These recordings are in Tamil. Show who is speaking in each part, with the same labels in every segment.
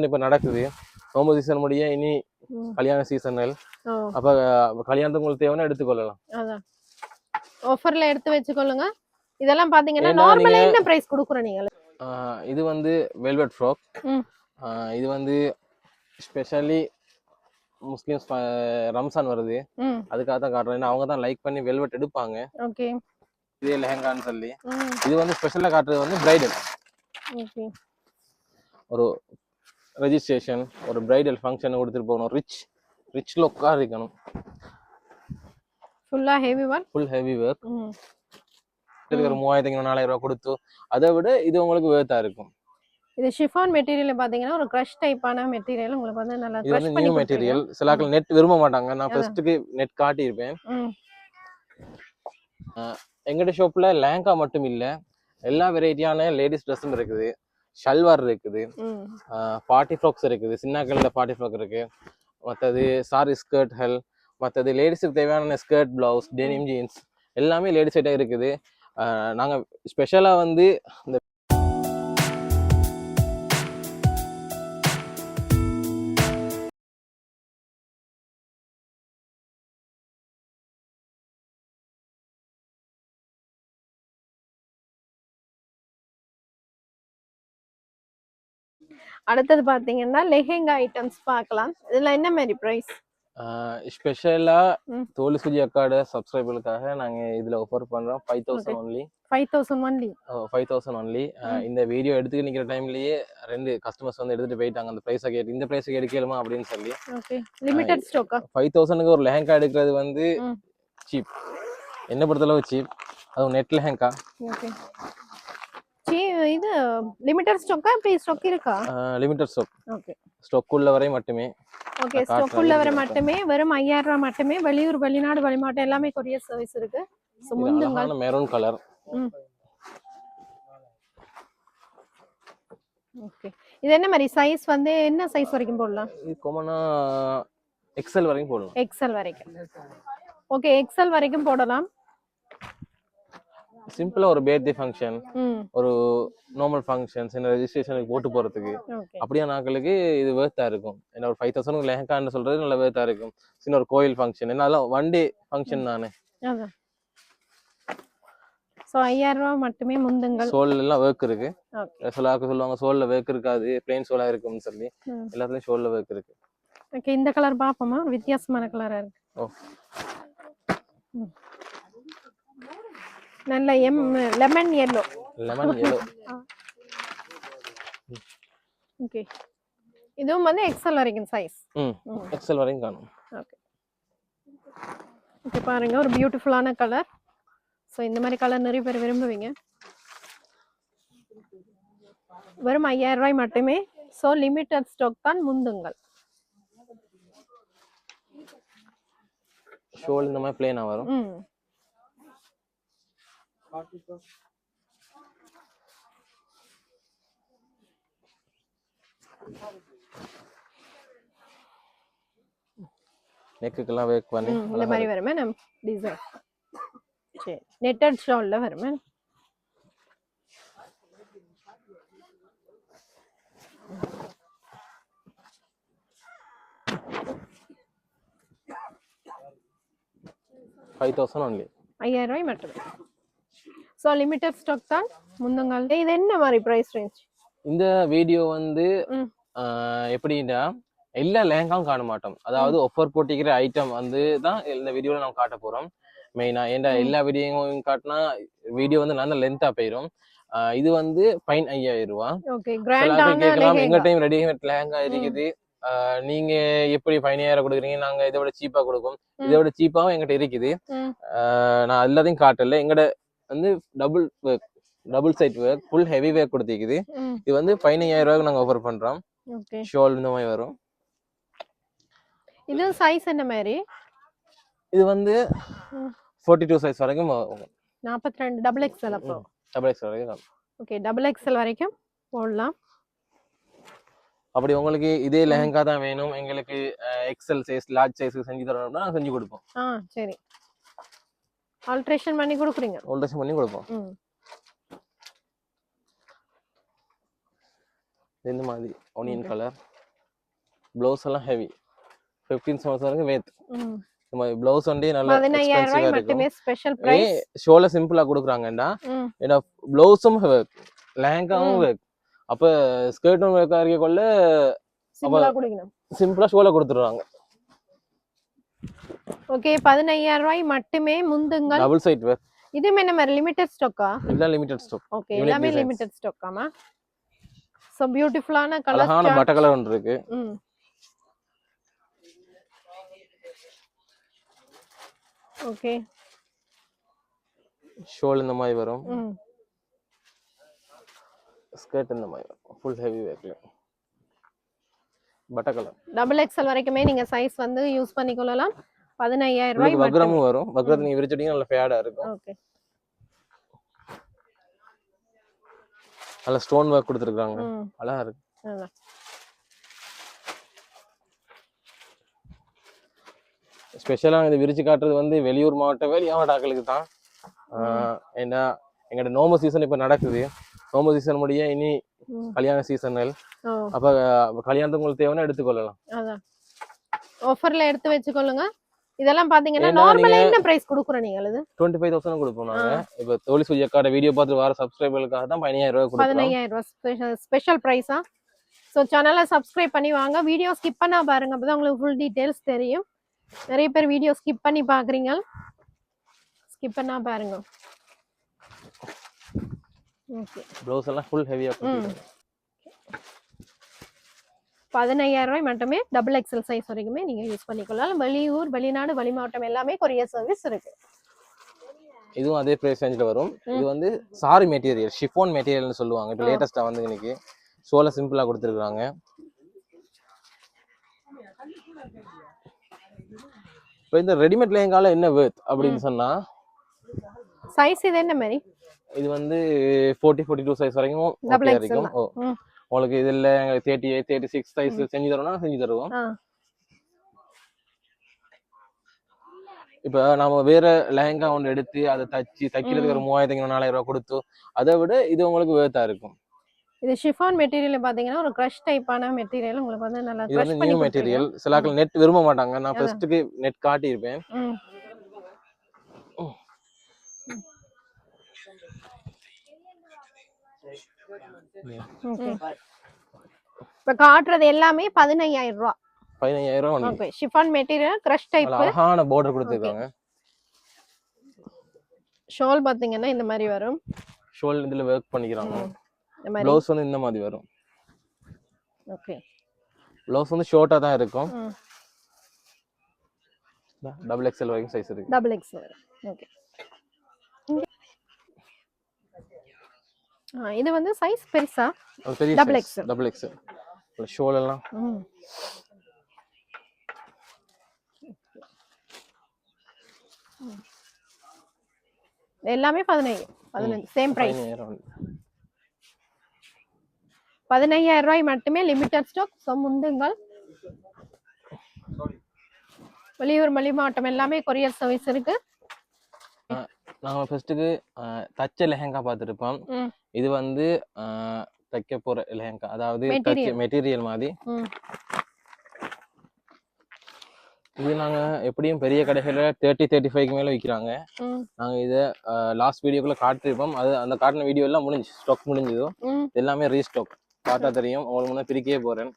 Speaker 1: இப்ப நடக்குது நோம்பு சீசன் முடிய இனி கல்யாண சீசன்கள் அப்ப கல்யாணத்துக்கு உங்களுக்கு தேவைன்னா எடுத்துக்கொள்ளலாம்.
Speaker 2: அதான் ஆஃபர்ல எடுத்து வச்சுக்கொள்ளுங்க. இதெல்லாம் பாத்தீங்கன்னா நார்மலா என்ன பிரைஸ் கொடுக்குறோம் நீங்க?
Speaker 1: இது வந்து வெல்வெட் ஃப்ராக். இது வந்து ஸ்பெஷலி முஸ்லிம்ஸ் ரம்சான் வருது அதுக்காக தான் காட்டுறேன். ஏன்னா அவங்க தான் லைக் பண்ணி வெல்வெட் எடுப்பாங்க.
Speaker 2: ஓகே,
Speaker 1: இதே லெஹங்கான்னு சொல்லி இது வந்து ஸ்பெஷலா காட்டுறது வந்து பிரைடல்.
Speaker 2: ஓகே,
Speaker 1: ஒரு ரெஜிஸ்ட்ரேஷன் ஒரு பிரைடல் ஃபங்க்ஷன் கொடுத்துட்டு போகணும். ரிச் லுக்கா இருக்கணும்.
Speaker 2: ஃபுல்லா heavy work,
Speaker 1: full heavy work. இதுக்கு ஒரு 3500-4000 ரூபாய் கொடுத்து அதை விட இது உங்களுக்கு வேர்த்தா இருக்கும்.
Speaker 2: இது ஷிஃபான் மெட்டீரியல் பாத்தீங்கன்னா ஒரு கிரஷ் டைப்பான மெட்டீரியல். உங்களுக்கு வந்து நல்லா
Speaker 1: இது வந்து நியூ மெட்டீரியல். சில ஆட்கள் நெட் விரும்ப மாட்டாங்க. நான் ஃபர்ஸ்ட்டுக்கு நெட் காட்டியிருப்பேன். எங்கட ஷாப்ல லெஹங்கா மட்டும் இல்ல, எல்லா வெரைட்டியான லேடிஸ் ட்ரெஸ்ஸும் இருக்குது. ஷல்வார் இருக்குது, பார்ட்டி ஃப்ராக்ஸ் இருக்குது, சின்ன கலர்ல பார்ட்டி ஃப்ராக் இருக்கு. மற்றது சாரி ஸ்கர்ட்கள், மற்றது லேடிஸுக்கு தேவையான ஸ்கர்ட், பிளவுஸ், டெனிம் ஜீன்ஸ் எல்லாமே லேடிஸ் ஐட்டம் இருக்குது. நாங்க ஸ்பெஷலா வந்து இந்த
Speaker 2: அடுத்தது பாத்தீங்கன்னா லெஹெங்கா ஐட்டம்ஸ் பார்க்கலாம். இதுல என்ன மாதிரி பிரைஸ்?
Speaker 1: ஸ்பெஷலா தோழி சுஜி அக்காட சப்ஸ்கிரைபர்களுக்காக நாங்க இதுல ஆஃபர் பண்றோம் 5000 only.
Speaker 2: 5000 only.
Speaker 1: 5000 only. இந்த வீடியோ எடுத்து நிக்கிற டைம்லயே 2 கஸ்டமர்ஸ் வந்து எடுத்துட்டு போயிட்டாங்க. அந்த பிரைஸை கேட்டு இந்த பிரைஸை எடுக்கலாமா அப்படின்னு சொல்லி.
Speaker 2: Okay, limited stock.
Speaker 1: 5000க்கு ஒரு லெஹங்கா எடுக்கிறது வந்து சீப். என்ன பொறுத்தளவு சீப். அது நெட் லெஹங்கா.
Speaker 2: ஓகே, இது லிமிடெட் ஸ்டாக்கா? பே ஸ்டாக் இருக்கா?
Speaker 1: Limited stock.
Speaker 2: ஓகே,
Speaker 1: ஸ்டாக் உள்ள வரை மட்டுமே.
Speaker 2: ஓகே, ஸ்டாக் உள்ள வரை மட்டுமே. வெறும் 5000 ரூபாய் மட்டுமே. வெளியூர் வெளிநாடு வெளிமாட்டம் எல்லாமே கொரியர் சர்வீஸ் இருக்கு. சோ முந்துங்கள்
Speaker 1: மெரூன் கலர்.
Speaker 2: ஓகே, இது என்ன மாதிரி சைஸ் வந்து என்ன சைஸ் வரைக்கும் போடலாம்?
Speaker 1: இது காமனா XL வரைக்கும் போடலாம்.
Speaker 2: XL வரைக்கும். ஓகே, XL வரைக்கும் போடலாம்.
Speaker 1: சிம்பிளா ஒரு பர்த்டே ஃபங்க்ஷன், ஒரு நார்மல் ஃபங்க்ஷன்ஸ், இந்த ரெஜிஸ்ட்ரேஷனுக்கு போட்டு போறதுக்கு அப்படியே நாட்களுக்கு இது வேர்த்தா இருக்கும். ஏன்னா ஒரு 5000 லெஹங்கான்னு சொல்றது நல்ல வேர்த்தா இருக்கும். சின்ன ஒரு கோயில் ஃபங்க்ஷன், என்னால ஒன் டே ஃபங்க்ஷன் தானே.
Speaker 2: சோ 5000 ரூபாய் மட்டுமே முந்துங்கள்.
Speaker 1: சோல் எல்லாம் ஒர்க் இருக்கு. சிலாக்கு சொல்லுவாங்க சோல்ல ஒர்க் இருக்காது, பிளேன் சோலா இருக்கும்னு சொல்லி. எல்லாத்துலயும் சோல்ல ஒர்க் இருக்கு.
Speaker 2: ஓகே, இந்த கலர் பாப்போமா? வித்தியாசமான கலரா இருக்கு. நல்ல lemon yellow.
Speaker 1: Lemon yellow.
Speaker 2: Okay, இதுவும் வந்து XL வரைக்கும் சைஸ்.
Speaker 1: XL வரைக்கும் காணும்.
Speaker 2: ஓகே, ஓகே, பாருங்க ஒரு பியூட்டிஃபுல்லான கலர். சோ இந்த மாதிரி கலர் நிறைய பேர் விரும்புவீங்க. வெறும் 5000 ரூபாய் மட்டுமே. சோ லிமிடெட் ஸ்டாக் தான், முந்துங்கள்.
Speaker 1: ஷோல் இந்த மாதிரி பிளேனா வரும். நெக்குக்கெல்லாம் வேக் பண்ணி
Speaker 2: இந்த மாதிரி வருமே நம்ம டிசைன். சரி, நெட்டட் ஷால்ல வருமே.
Speaker 1: only.
Speaker 2: 5000 ரூபாய் மட்டுமே. சோ லிமிடெட் ஸ்டாக் தான், முந்துங்கள். இது என்ன மாதிரி பிரைஸ் ரேஞ்ச்?
Speaker 1: இந்த வீடியோ வந்து எப்படின்னா எல்லா லெஹங்காவும் காண மாட்டோம். அதாவது ஆஃபர் போட்டிக்கிற ஐட்டம் வந்து தான் இந்த வீடியோல நம்ம காட்ட போறோம் மெயினா. ஏன்டா எல்லா வீடியோவும் காட்டினா வீடியோ வந்து நல்ல லென்த்தா போயிடும். இது வந்து ஃபைன் 5000 ரூபாய்.
Speaker 2: ஓகே, கிராண்டான
Speaker 1: கேட்கலாம் எங்க டைம் ரெடிமேட் லெஹங்கா இருக்குது, நீங்க எப்படி 5000 கொடுக்குறீங்க, நாங்க இதை விட சீப்பா கொடுப்போம். இதை விட சீப்பாவும் எங்கிட்ட இருக்குது. நான் எல்லாத்தையும் காட்டல. எங்கட வந்து double side work, full heavy work கொடுத்திருக்குது. இது வந்து 15000 ரூபாய்க்கு நாங்க ஆஃபர் பண்றோம். ஷால் இந்த மாதிரி வரும்.
Speaker 2: இது சைஸ் என்ன மாதிரி?
Speaker 1: இது வந்து 42 சைஸ் வரைக்கும்
Speaker 2: 42 டபுள் XL. அப்போ
Speaker 1: டபுள் XL வரைக்கும்.
Speaker 2: ஓகே, டபுள் XL வரைக்கும் போடலாம்.
Speaker 1: அப்படி உங்களுக்கு இதே லெஹங்கா தான் வேணும், எங்களுக்கு XL சைஸ் லார்ஜ் சைஸ்க்கு செஞ்சு தரணும்னா நாங்க செஞ்சு கொடுப்போம்.
Speaker 2: சரி, ஆல்ட்ரேஷன் பண்ணி கொடுக்குறீங்க?
Speaker 1: ஆல்ட்ரேஷன் பண்ணி கொடுப்போம். இந்த மாதிரி ஆனியன் கலர். ப்ளவுஸ் எல்லாம் ஹெவி 15 வரைக்கும் வேத்
Speaker 2: ம்
Speaker 1: நம்ம ப்ளவுஸ் வந்து நல்ல
Speaker 2: 15000
Speaker 1: எக்ஸ்பென்சிவா
Speaker 2: ரூபாய்
Speaker 1: இருக்கும்
Speaker 2: மட்டுமே ஸ்பெஷல் பிரைஸ்
Speaker 1: ஷோல சிம்பிளா கொடுக்குறாங்கடா
Speaker 2: ம்
Speaker 1: ஏன்னா ப்ளவுஸும் லெஹங்காவும் work. அப்ப ஸ்கர்ட்டும் ஒர்க்கா இருக்க கொள்ள
Speaker 2: சிம்பிளா குடிக்கணும்
Speaker 1: சிம்பிளா ஷோல கொடுத்துருவாங்க
Speaker 2: ஓகே 15000 ரூபாய் மட்டுமே முந்துங்கள்
Speaker 1: டபுள் சைட் வேர்
Speaker 2: இது என்ன மாதிரி லிமிடெட் ஸ்டாக்கா
Speaker 1: இதெல்லாம் லிமிடெட் ஸ்டாக்
Speaker 2: ஓகே எல்லாமே லிமிடெட் ஸ்டாக்காமா சோ பியூட்டிஃபுல்லான கலர்
Speaker 1: அழகான பட்டை கலர் ஒன்று இருக்கு
Speaker 2: ம் ஓகே
Speaker 1: ஷோல் இந்த மாதிரி வரும்
Speaker 2: ம்
Speaker 1: ஸ்கர்ட் இந்த மாதிரி வரும் ஃபுல் ஹெவி வேர்க்ல பட்டை கலர்
Speaker 2: டபுள் எக்ஸ்எல் வரைக்குமே நீங்க சைஸ் வந்து யூஸ் பண்ணிக்கொள்ளலாம் 15000 ரூபாய்
Speaker 1: உங்களுக்கு வக்ரமும் வரும் வக்ரத்தை நீங்க விரிச்சிட்டீங்கன்னா நல்ல ஃபேடா இருக்கும்
Speaker 2: ஓகே
Speaker 1: நல்ல ஸ்டோன் ஒர்க் கொடுத்துருக்காங்க
Speaker 2: ம்
Speaker 1: அழகா இருக்கு
Speaker 2: நல்லா
Speaker 1: ஸ்பெஷலா இது விரிச்சு காட்டுறது வந்து வெளியூர் வெளியாவட்ட ஆட்களுக்கு தான் ஏன்னா எங்களோட நோம்பு சீசன் இப்ப நடக்குது நோம்பு சீசன் முடிய இனி கல்யாண சீசன்கள்
Speaker 2: ஓ
Speaker 1: அப்ப கல்யாணத்துக்கு உங்களுக்கு தேவைன்னா எடுத்துக்கொள்ளலாம்
Speaker 2: அதான் ஆஃபர்ல எடுத்து வெச்சுக்கொள்ளுங்க இதெல்லாம் பாத்தீங்கன்னா நார்மலா என்ன பிரைஸ் குடுக்குறோம் நீங்க அது
Speaker 1: 25000 கொடுப்போம் நாங்க இப்ப தோழி சுஜியக்காட வீடியோ பார்த்து வர சப்ஸ்கிரைபர்களுக்காக தான் 15000 ரூபாய் கொடுக்குறோம்
Speaker 2: 15000 ரூபாய் ஸ்பெஷல் பிரைஸா சோ சேனலை சப்ஸ்கிரைப் பண்ணி வாங்க வீடியோ ஸ்கிப் பண்ணா பாருங்க அப்பதான் உங்களுக்கு ஃபுல் டீடைல்ஸ் தெரியும் நிறைய பேர் வீடியோ ஸ்கிப் பண்ணி பாக்குறீங்க ஸ்கிப் பண்ணா பாருங்க ஓகே
Speaker 1: ப்ளவுஸ் எல்லாம் ஃபுல் ஹெவியா கொடுத்துருக்காங்க
Speaker 2: 15000 ரூபாய் மட்டுமே டபுள் எக்ஸ்எல் சைஸ் வரைக்குமே நீங்க யூஸ் பண்ணிக்கலாம் வெளியூர் வெளிநாடு வெளிமாவட்டம் எல்லாமே கொரியர் சர்வீஸ் இருக்கு
Speaker 1: இதுவும் அதே பிரைஸ் ரேஞ்சில் வரும் இது வந்து சாரி மெட்டீரியல் ஷிஃபான் மெட்டீரியல்னு சொல்லுவாங்க இப்போ லேட்டஸ்டா வந்து இன்னைக்கு சோல சிம்பிளா கொடுத்துருக்காங்க இப்போ இந்த ரெடிமேட் லெஹங்கால என்ன வேர்த் அப்படின்னு சொன்னா
Speaker 2: சைஸ் இது என்ன மாதிரி
Speaker 1: இது வந்து 42 சைஸ் வரைக்கும்
Speaker 2: டபுள்
Speaker 1: okay
Speaker 2: எக்ஸ்எல்
Speaker 1: இருக்கும் உங்களுக்கு இதுல 38 36 சைஸ் செஞ்சு தரோம்னா செஞ்சு தருவோம் இப்ப நாம வேற லெஹங்கா ஒன்று எடுத்து அதை தைக்கிறதுக்கு ஒரு 3500 4000 ரூபாய் கொடுத்து அதை விட இது உங்களுக்கு வேர்த்தா இருக்கும்
Speaker 2: இது ஷிஃபான் மெட்டீரியல் பாத்தீங்கன்னா ஒரு கிரஷ் டைப்பான மெட்டீரியல் உங்களுக்கு வந்து நல்லா
Speaker 1: இது
Speaker 2: கிரஷ்
Speaker 1: வந்து
Speaker 2: பண்ணி
Speaker 1: நியூ மெட்டீரியல் சிலாக்கள் நெட் விரும்ப மாட்டாங்க நான் ஃபர்ஸ்ட்டுக்கு நெட் காட்டி இருப்பேன்
Speaker 2: இப்ப காட்டுறது எல்லாமே 15000 ரூபாய்
Speaker 1: 15000 ரூபாய்
Speaker 2: okay chiffon material crush type
Speaker 1: அழகான border கொடுத்திருக்காங்க
Speaker 2: ஷால் பாத்தீங்கன்னா இந்த மாதிரி வரும்
Speaker 1: ஷோல் இதுல வர்க் பண்ணிக்கிறாங்க
Speaker 2: இந்த மாதிரி
Speaker 1: ப்ளவுஸ் வந்து இந்த மாதிரி வரும்
Speaker 2: ஓகே
Speaker 1: ப்ளவுஸ் வந்து ஷார்ட்டா தான் இருக்கும் டபுள் எக்ஸ்எல் வரைக்கும் சைஸ் இருக்கு
Speaker 2: டபுள் எக்ஸ்எல் ஓகே இது வந்து சைஸ் பெருசா
Speaker 1: பெரிய
Speaker 2: டபுள் எக்ஸ்எல்
Speaker 1: டபுள் எக்ஸ்எல் ஷோல் எல்லாம்
Speaker 2: எல்லாமே 15 சேம் பிரைஸ் 15000 ரூபாய் மட்டுமே லிமிடெட் ஸ்டாக் சோ முந்துங்கள் வெளியூர் வெளிமாவட்டம் எல்லாமே கொரியர் சர்வீஸ் இருக்கு
Speaker 1: நாங்க ஃபர்ஸ்ட்டுக்கு தச்ச லெஹங்கா பார்த்துருப்போம் இது வந்து தைக்க போற லெஹங்கா அதாவது மெட்டீரியல் மாதிரி இது நாங்க எப்படியும் பெரிய கடைகள்ல 30-35 மேல விற்கிறாங்க நாங்க இதை லாஸ்ட் வீடியோக்குள்ள காட்டிருப்போம் அது அந்த காட்டின வீடியோ எல்லாம் முடிஞ்சு ஸ்டாக் முடிஞ்சதோ எல்லாமே ரீஸ்டாக் பார்த்தா தெரியும் உங்களுக்கு முன்னாடி பிரிக்கவே போறேன்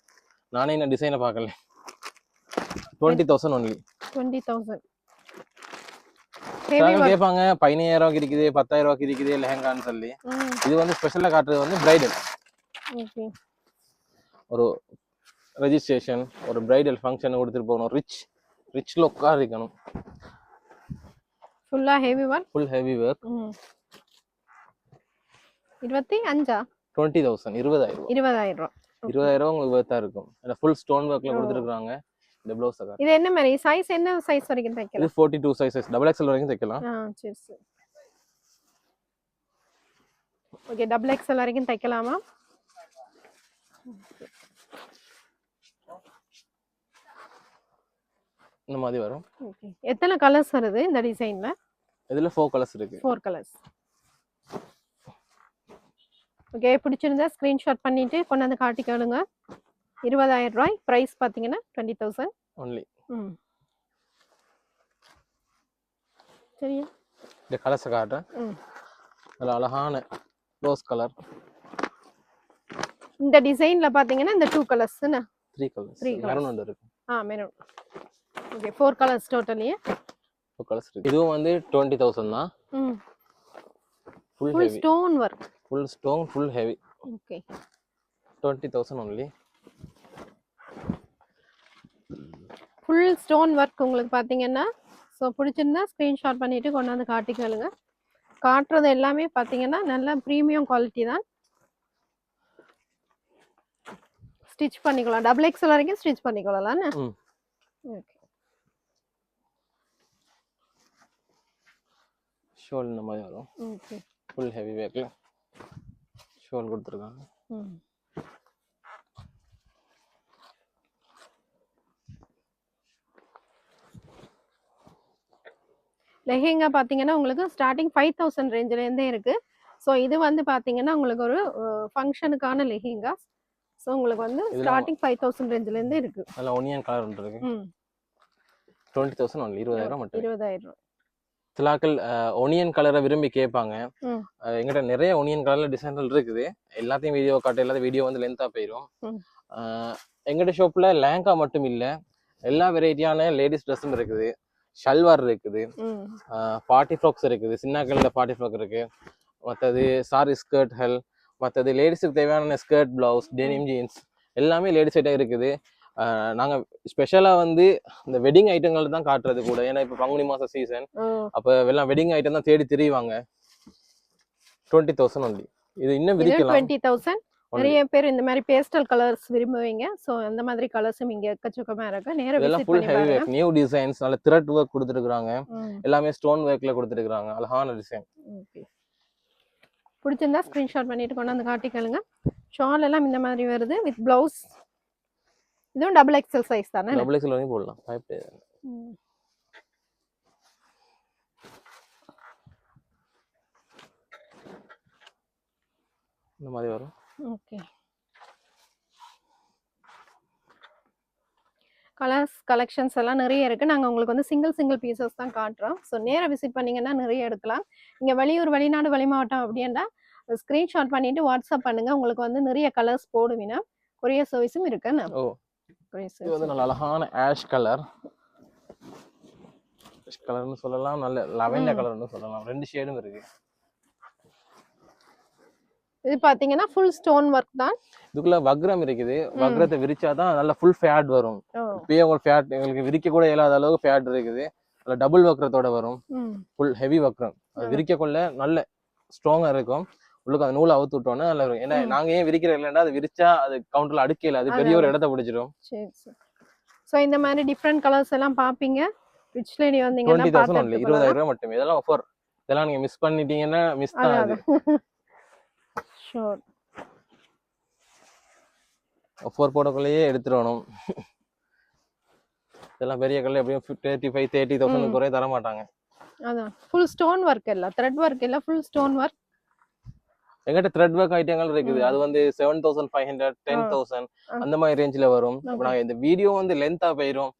Speaker 1: நானே இந்த டிசைனை பார்க்கல 20,000 ஒன்லி
Speaker 2: 20,000
Speaker 1: கேட்பாங்க 15000 ரூபாய்க்கு இருக்குது 10,000 ரூபாய்க்கு இருக்குது லெஹங்கான்னு சொல்லி இது வந்து ஸ்பெஷலா காட்டுறது வந்து பிரைடல் ஒரு ரெஜிஸ்ட்ரேஷன் ஒரு பிரைடல் ஃபங்க்ஷன் கொடுத்துட்டு போகணும் ரிச் லுக்கா இருக்கணும்
Speaker 2: ஃபுல்லா heavy work
Speaker 1: full heavy work
Speaker 2: 25
Speaker 1: 20,000
Speaker 2: 20000
Speaker 1: உங்களுக்கு வேர்த்தா இருக்கும் இல்ல ஃபுல் ஸ்டோன் ஒர்க்ல கொடுத்துருக்காங்க இந்த ப்ளவுஸ்
Speaker 2: இது என்ன மாதிரி சைஸ் என்ன சைஸ் வரைக்கும் தைக்கலாம்
Speaker 1: இது 42 சைஸ் டபுள் எக்ஸ்எல் வரைக்கும் தைக்கலாம்
Speaker 2: சரி சரி ஓகே டபுள் எக்ஸ்எல் வரைக்கும் தைக்கலாமா
Speaker 1: இந்த மாதிரி வரும்
Speaker 2: ஓகே எத்தனை கலர்ஸ் வருது இந்த டிசைன்ல
Speaker 1: இதுல 4 கலர்ஸ் இருக்கு
Speaker 2: 4 கலர்ஸ் ஓகே பிடிச்சிருந்தா ஸ்கிரீன்ஷாட் பண்ணிட்டு கொண்டு வந்து காட்டிக்கோங்க 20,000 ரூபாய். பிரைஸ் பாத்தீங்கன்னா 20,000
Speaker 1: ஒன்லி.
Speaker 2: சரியா?
Speaker 1: இந்த கலர்ஸ் காட்டுறேன். நல்ல அழகான ரோஸ் கலர்.
Speaker 2: இந்த டிசைன்ல பாத்தீங்கன்னா இந்த 2 கலர்ஸ்
Speaker 1: 3 கலர்ஸ். மெரூன் வந்து இருக்கு.
Speaker 2: Maroon. Okay 4 colours totally.
Speaker 1: 4 colours இருக்கு. இதுவும் வந்து 20,000 தான்.
Speaker 2: Full stone work.
Speaker 1: Full stone, full heavy.
Speaker 2: Okay
Speaker 1: 20,000 only.
Speaker 2: Full stone work உங்களுக்கு பாத்தீங்கன்னா ஸோ பிடிச்சிருந்தா ஸ்க்ரீன்ஷாட் பண்ணிட்டு கொண்டாந்து காட்டிக்கலுங்க. காட்டுறது எல்லாமே பாத்தீங்கன்னா நல்ல ப்ரீமியம் குவாலிட்டி தான். ஸ்டிச் பண்ணிக்கலாம். டபுள் எக்ஸ்எல் வரைக்கும் ஸ்டிச் பண்ணிக்கலாம். ஓகே
Speaker 1: ஷோல் இந்த மாதிரி வரும்.
Speaker 2: ஓகே
Speaker 1: ஃபுல் ஹெவி பேக்ல ஷோல் கொடுத்துருக்காங்க.
Speaker 2: லெஹெங்கா பாத்தீங்கன்னா உங்களுக்கு ஸ்டார்டிங் 5,000 ரேஞ்சில இருந்தே இருக்கு. ஸோ இது வந்து பாத்தீங்கன்னா உங்களுக்கு ஒரு ஃபங்க்ஷனுக்கான லெஹெங்கா. ஸோ உங்களுக்கு வந்து ஸ்டார்டிங் 5,000 ரேஞ்சில இருந்தே இருக்கு.
Speaker 1: நல்ல ஒனியன் கலர் இருக்கு. 20,000 ஒன்லி. 20,000 மட்டும்.
Speaker 2: 20,000.
Speaker 1: சிலாக்கள் ஒனியன் கலரை விரும்பி கேட்பாங்க. எங்கிட்ட நிறைய ஒனியன் கலர்ல டிசைன்கள் இருக்குது. எல்லாத்தையும் வீடியோ காட்ட எல்லாத்தையும் வீடியோ வந்து லென்த்தா போயிடும். எங்கிட்ட ஷாப்ல லேங்கா மட்டும் இல்ல, எல்லா வெரைட்டியான லேடிஸ் ட்ரெஸ்ஸும் இருக்குது. ஷல்வார் இருக்குது, பார்ட்டி ஃப்ராக்ஸ் இருக்குது, சின்னாக்கள்ல பார்ட்டி ஃப்ராக் இருக்கு, மற்றது சாரி ஸ்கர்ட்கள், மற்றது லேடிஸுக்கு தேவையான ஸ்கர்ட், பிளவுஸ், டெனிம் ஜீன்ஸ் எல்லாமே லேடிஸ் ஐட்டம் இருக்குது. நாங்கள் ஸ்பெஷலாக வந்து இந்த வெட்டிங் ஐட்டங்கள் தான் காட்டுறது கூட. ஏன்னா இப்போ பங்குனி மாதம் சீசன், அப்போ எல்லாம் வெட்டிங் ஐட்டம் தான் தேடி திரிவாங்க. 20,000 ஒன்லி. இது இன்னும் விரிக்கலாம்.
Speaker 2: 20,000. நிறைய பேர் இந்த மாதிரி பேஸ்டல் கலர்ஸ் விரும்புவீங்க. ஸோ அந்த மாதிரி கலர்ஸும் இங்க எக்கச்சக்கமா இருக்கு. நேரா விசிட் பண்ணி பாருங்க.
Speaker 1: நியூ டிசைன்ஸ், நல்ல த்ரெட் ஒர்க் கொடுத்துருக்காங்க. எல்லாமே ஸ்டோன் ஒர்க்ல கொடுத்துருக்காங்க. அழகான டிசைன்.
Speaker 2: பிடிச்சிருந்தா ஸ்கிரீன்ஷாட் பண்ணிட்டு கொண்டாந்து காட்டிக்கலுங்க. ஷால் எல்லாம் இந்த மாதிரி வருது வித் பிளவுஸ். இதுவும் டபுள் எக்ஸ்எல் சைஸ் தானே?
Speaker 1: டபுள் எக்ஸ்எல் வரைக்கும் போடலாம். இந்த மாதிரி வரும்.
Speaker 2: ஓகே கலர்ஸ் கலெக்ஷன்ஸ் எல்லாம் நிறைய இருக்கு. நாங்க உங்களுக்கு வந்து சிங்கிள் பீசஸ் தான் காட்டுறோம். ஸோ நேரா விசிட் பண்ணீங்கன்னா நிறைய எடுக்கலாம். இங்க வெளியூர், வெளிநாடு, வெளிமாவட்டம் அப்படின்னா ஸ்கிரீன்ஷாட் பண்ணிட்டு வாட்ஸ்அப் பண்ணுங்க. உங்களுக்கு வந்து நிறைய கலர்ஸ் போடுவீங்கன்னா கொரியர் சர்வீஸும் இருக்குன்னு.
Speaker 1: இது வந்து நல்ல அழகான ஆஷ் கலர். ஆஷ் கலர்னு சொல்லலாம், நல்ல லெவெண்டர் கலர்னு சொல்லலாம். ரெண்டு ஷேடும் இருக்கு.
Speaker 2: இது பாத்தீங்கன்னா ஃபுல் ஸ்டோன் ஒர்க் தான்.
Speaker 1: இதுக்குள்ள வக்ரம் இருக்குது. வக்ரத்தை விரிச்சாதான் நல்ல ஃபுல் ஃபேட் வரும். இப்பயே உங்களுக்கு ஃபேட் எங்களுக்கு விரிக்க கூட இல்லாத அளவுக்கு ஃபேட் இருக்குது. நல்ல டபுள் வக்ரத்தோட வரும். ஃபுல் ஹெவி வக்ரம். அது விரிக்க கொள்ள நல்ல ஸ்ட்ராங்கா இருக்கும். உள்ளுக்கு அந்த நூலை அவுத்து விட்டோன்னா நல்லா இருக்கும். ஏன்னா நாங்க ஏன் விரிக்கிற இல்லைன்னா அது விரிச்சா அது கவுண்டர்ல அடுக்கையில அது பெரிய ஒரு இடத்த பிடிச்சிடும்.
Speaker 2: சரி சரி. ஸோ இந்த மாதிரி டிஃப்ரெண்ட் கலர்ஸ் எல்லாம் பாப்பீங்க. ரிச் லேடி வந்தீங்கன்னா
Speaker 1: 20,000 20,000 ரூபாய் மட்டுமே. இதெல்லாம் ஆஃபர். இதெல்லாம் நீங்க மிஸ் பண்ணிட்டீங்கன்னா மிஸ் தான் அது.
Speaker 2: ஷூர்.
Speaker 1: ஆஃபர் போடக்குள்ளேயே எடுத்துடணும். இதெல்லாம் பெரிய கல்ல எப்படியும் 30,000 குறைய தர மாட்டாங்க.
Speaker 2: அதான் ஃபுல் ஸ்டோன் ஒர்க் இல்ல, த்ரெட் ஒர்க் இல்ல, ஃபுல் ஸ்டோன் ஒர்க்.
Speaker 1: எங்கிட்ட த்ரெட் ஒர்க் ஐட்டங்கள் இருக்குது. அது வந்து 7,500 10,000 அந்த மாதிரி ரேஞ்சில வரும். நாங்க இந்த வீடியோ வந்து லென்த்தா போயிரும்.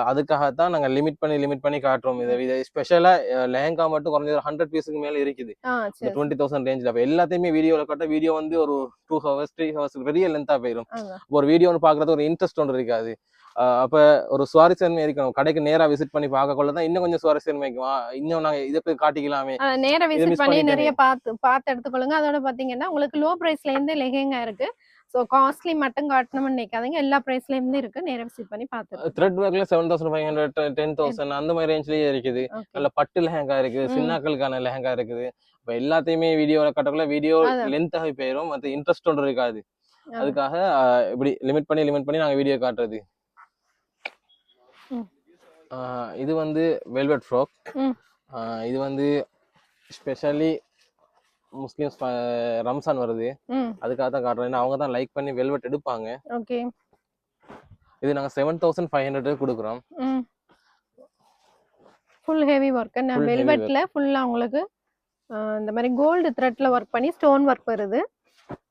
Speaker 1: அதுக்காகத்தான் நாங்க லிமிட் பண்ணி காட்டுறோம். இது ஸ்பெஷலா லெஹங்கா மட்டும் குறைஞ்சது 100 பீஸுக்கு மேல இருக்குது. 20,000 ரேஞ்சில. அப்ப எல்லாத்தையுமே வீடியோல காட்ட வீடியோ வந்து ஒரு 2 hours 3 hours பெரிய லென்த்தா போயிரும். ஒரு வீடியோ பாக்குறது ஒரு இன்ட்ரெஸ்ட் ஒன்று இருக்காது. அப்ப ஒரு சுவாரஸ்யமே இருக்கணும். கடைக்கு நேரா விசிட் பண்ணி பார்க்க கொள்ளதான் இன்னும் கொஞ்சம் சுவாரஸ்யமா இருக்கும். இன்னும் நாங்க இதை போய் காட்டிக்கலாமே.
Speaker 2: நேரா விசிட் பண்ணி நிறைய பார்த்து எடுத்துக்கொள்ளுங்க. அதோட பாத்தீங்கன்னா உங்களுக்கு லோ பிரைஸ்ல இருந்து லெஹெங்கா இருக்கு. சோ காஸ்ட்லி மட்டும் காட்டணும்னு நினைக்காதீங்க. எல்லா பிரைஸ்ல இருந்து இருக்கு. நேரா விசிட் பண்ணி பார்த்து.
Speaker 1: த்ரெட் ஒர்க்ல 7,500 10,000 அந்த மாதிரி ரேஞ்ச்லயே இருக்குது. நல்ல பட்டு லெஹங்கா இருக்குது, சின்னாக்களுக்கான லெஹங்கா இருக்குது. இப்ப எல்லாத்தையுமே வீடியோல காட்டக்குள்ள வீடியோ லென்த் ஆகி போயிரும். மத்த இன்ட்ரெஸ்ட் ஒன்று இருக்காது. அதுக்காக இப்படி லிமிட் பண்ணி நாங்க வீடியோ காட்டுறது. இது வந்து வெல்வெட் ஃப்ராக். இது வந்து ஸ்பெஷலி முஸ்லிம்ஸ் ரம்சான் வருது, அதுக்காக தான் காட்டுறோம். ஏன்னா அவங்க தான் லைக் பண்ணி வெல்வெட் எடுப்பாங்க.
Speaker 2: ஓகே.
Speaker 1: இது நாங்க 7,500 கொடுக்குறோம்.
Speaker 2: Full heavy work. நான் வெல்வெட்ல ஃபுல்லா உங்களுக்கு இந்த மாதிரி கோல்டு த்ரெட்ல ஒர்க் பண்ணி ஸ்டோன் ஒர்க் வருது.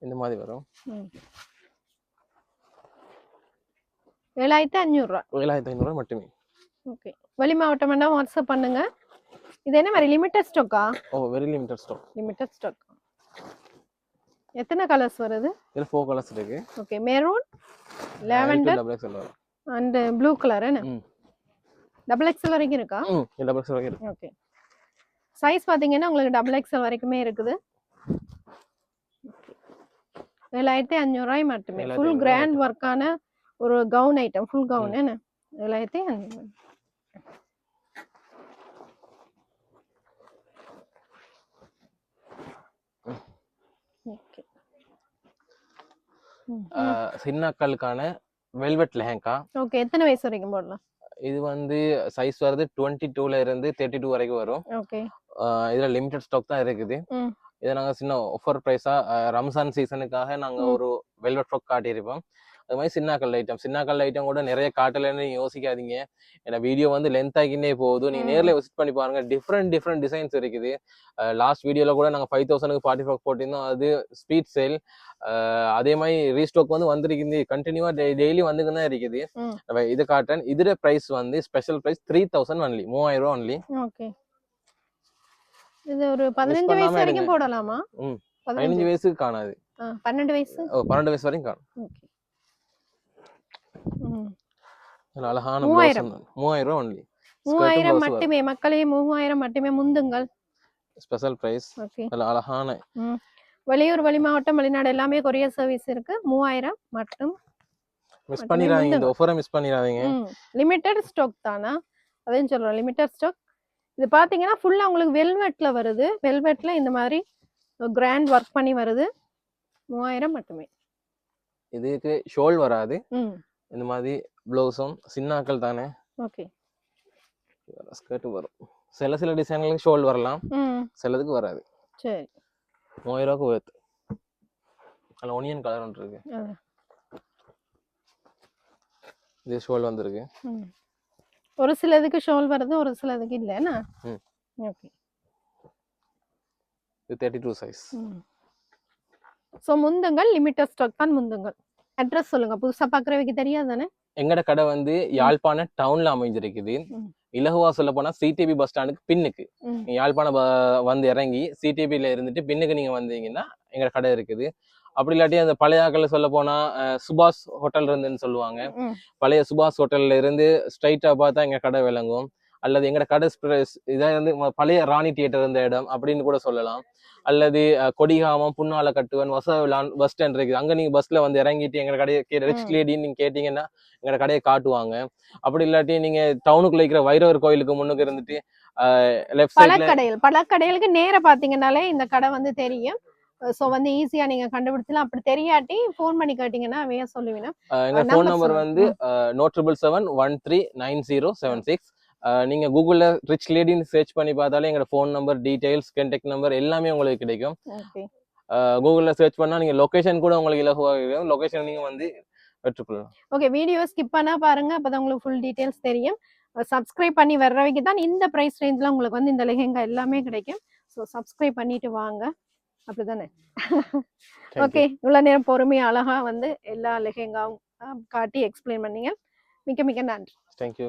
Speaker 1: இந்த மாதிரி வரும்.
Speaker 2: 7500
Speaker 1: 7500 மட்டுமே.
Speaker 2: ஓகே. வெளி மாவட்டம் வேணா வாட்ஸ்அப் பண்ணுங்க. இது என்ன மாதிரி லிமிட்டட் ஸ்டாக்கா?
Speaker 1: Oh very limited stock.
Speaker 2: Limited stock. எத்தனை கலர்ஸ் வருது?
Speaker 1: இதுல 4 கலர்ஸ் இருக்கு.
Speaker 2: Okay. Maroon, lavender and blue colour என்ன? டபுள் எக்ஸ்எல் வரைக்கும் இருக்கா?
Speaker 1: டபுள் எக்ஸ்எல் வரைக்கும் இருக்கு.
Speaker 2: ஓகே. சைஸ் பாத்தீங்கன்னா உங்களுக்கு டபுள் எக்ஸ்எல் வரைக்குமே இருக்குது. 7500 மட்டுமே. ஃபுல் கிராண்ட் ஒர்க்கான ஒரு கவுன் ஐட்டம், ஃபுல் கவுன் என்ன? 7500. ஓகே.
Speaker 1: சின்னக்களுக்கான வெல்வெட் லெஹங்கா.
Speaker 2: ஓகே. எத்தனை வயசு வரைக்கும் போடலாம்?
Speaker 1: இது வந்து சைஸ் வருது 22ல இருந்து 32 வரைக்கும் வரும்.
Speaker 2: ஓகே.
Speaker 1: இதுல லிமிடெட் ஸ்டாக் தான் இருக்குது. இதை நாங்க சின்ன ஆஃபர் பிரைஸா ரம்ஜான் சீசனுக்காக நாங்க ஒரு வெல்வெட் ஃப்ராக் காட்டியிருப்போம். அது மாதிரி சின்னாக்கல் ஐட்டம் கூட நிறைய காட்டலன்னு யோசிக்காதீங்க. ஏன்னா வீடியோ வந்து லென்த் ஆகினே போகுது. நீங்க நேர்ல விசிட் பண்ணி பாருங்க. டிஃப்ரெண்ட் டிசைன்ஸ் இருக்குது. லாஸ்ட் வீடியோல கூட நாங்க 5000க்கு 40 ஃப்ராக் போட்டிருந்தோம். அது ஸ்பீட் சேல். அதே மாதிரி ரீஸ்டாக் வந்து வந்திருக்குது. கண்டினியூவா டெய்லி வந்துட்டு தான் இருக்குது. இது காட்டன். இதுல பிரைஸ் வந்து ஸ்பெஷல் பிரைஸ் 3000 ஒன்லி. 3000 ரூபாய் ஒன்லி.
Speaker 2: ஓகே. இது ஒரு 15 வயசு வரைக்கும் போடலாமா?
Speaker 1: 15 வயசுக்கு காணாது.
Speaker 2: 12 வயசு?
Speaker 1: 12 வயசு வரைக்கும் காணும்.
Speaker 2: ஓகே.
Speaker 1: அழகான 3000 ரூபாய் ஒன்லி.
Speaker 2: 3000 மட்டுமே மக்களே. 3000 மட்டுமே. முந்துங்கள்.
Speaker 1: Special price. அழகான
Speaker 2: வெளியூர், வெளி மாவட்டம், வெளிநாடு எல்லாமே கொரியர் சர்வீஸ் இருக்கு. 3000 மட்டும்.
Speaker 1: மிஸ் பண்ணிராதீங்க. இந்த ஆஃபரை மிஸ் பண்ணிராதீங்க.
Speaker 2: லிமிட்டட் ஸ்டாக் தானா? அதையும் சொல்றோம், லிமிட்டட் ஸ்டாக். இது பாத்தீங்கன்னா ஃபுல்லா உங்களுக்கு வெல்வெட்ல வருது. வெல்வெட்ல இந்த மாதிரி கிராண்ட் ஒர்க் பண்ணி வருது. 3000 மட்டுமே.
Speaker 1: இதுக்கு ஷோல் வராது. இந்த மாதிரி ப்ளவுஸும் சின்னாக்கள் தானே.
Speaker 2: ஓகே.
Speaker 1: ஸ்கர்ட் வரும். சில டிசைன்களுக்கு ஷோல் வரலாம். சிலதுக்கு வராது.
Speaker 2: சரி.
Speaker 1: 3000 ரூபாய்க்கு worth. அதுல ஒனியன் கலர் ஒன்று இருக்கு. இது ஷோல் வந்திருக்கு.
Speaker 2: ஒரு சிலதுக்கு ஷோல் வருது, ஒரு சிலதுக்கு இல்லைன்னா. ஓகே.
Speaker 1: இது 32 சைஸ்.
Speaker 2: சோ முந்துங்கள். லிமிட்டட் ஸ்டாக் தான். முந்துங்கள். அட்ரஸ் சொல்லுங்க. புதுசா பாக்குறவங்க தெரியாது தானே?
Speaker 1: எங்கட கடை வந்து யாழ்ப்பாண டவுன்ல அமைஞ்சிருக்குது. இலகுவா சொல்ல போனா சிடிபி பஸ் ஸ்டாண்டுக்கு பின்னுக்கு. யாழ்ப்பாணம் வந்து இறங்கி சிடிபில இருந்துட்டு பின்னுக்கு நீங்க வந்தீங்கன்னா எங்க கடை இருக்குது. அப்படி இல்லாட்டி அந்த பழைய ஆக்கள் சொல்ல போனா சுபாஷ் ஹோட்டல் இருந்துன்னு சொல்லுவாங்க. பழைய சுபாஷ் ஹோட்டல்ல இருந்து ஸ்ட்ரைட்டா பார்த்தா எங்க கடை விளங்கும். அல்லது எங்கட கடை இதை வந்து பழைய ராணி தியேட்டர் இருந்த இடம் அப்படின்னு கூட சொல்லலாம். அல்லது கொடிகாமம், புன்னால கட்டுவன், வசவிலான் பஸ் ஸ்டாண்ட் இருக்குது. அங்க நீங்க பஸ்ல வந்து இறங்கிட்டு எங்க கடையை ரிச் லேடின்னு நீங்க கேட்டீங்கன்னா எங்க கடையை காட்டுவாங்க. அப்படி இல்லாட்டி நீங்க டவுனுக்குள்ள இருக்கிற வைரவர் கோயிலுக்கு முன்னுக்கு இருந்துட்டு லெஃப்ட் சைட்ல
Speaker 2: பழக்கடைகளுக்கு நேர பாத்தீங்கன்னாலே இந்த கடை வந்து தெரியும். சோ வந்து ஈஸியா நீங்க கண்டுபிடிச்சலாம். அப்படி தெரியாட்டி போன் பண்ணி கேட்டீங்கன்னா அவையா சொல்லுவீங்க.
Speaker 1: எங்க போன் நம்பர் வந்து 9771390076. நீங்க கூகுள்ல ரிச் லேடின்னு சர்ச் பண்ணி பார்த்தாலே எங்க phone number, details, contact number எல்லாமே உங்களுக்கு கிடைக்கும். கூகுள்ல சர்ச் பண்ணா நீங்க லொகேஷன் கூட உங்களுக்கு இலகுவாக லொகேஷன் நீங்க வந்து வெற்றுக்கலாம்.
Speaker 2: ஓகே. வீடியோ ஸ்கிப் பண்ணா பாருங்க. அப்பதான் உங்களுக்கு ஃபுல் டீடைல்ஸ் தெரியும். சப்ஸ்கிரைப் பண்ணி வர்றவங்க தான் இந்த பிரைஸ் ரேஞ்ச்ல உங்களுக்கு வந்து இந்த லெஹெங்கா எல்லாமே கிடைக்கும். ஸோ சப்ஸ்கிரைப் பண்ணிட்டு வாங்க. அப்படிதானே? ஓகே. இவ்வளவு நேரம் பொறுமையா அழகா வந்து எல்லா லெஹெங்காவும் காட்டி எக்ஸ்பிளைன் பண்ணீங்க. மிக்க மிக்க நன்றி.
Speaker 1: தேங்க்யூ.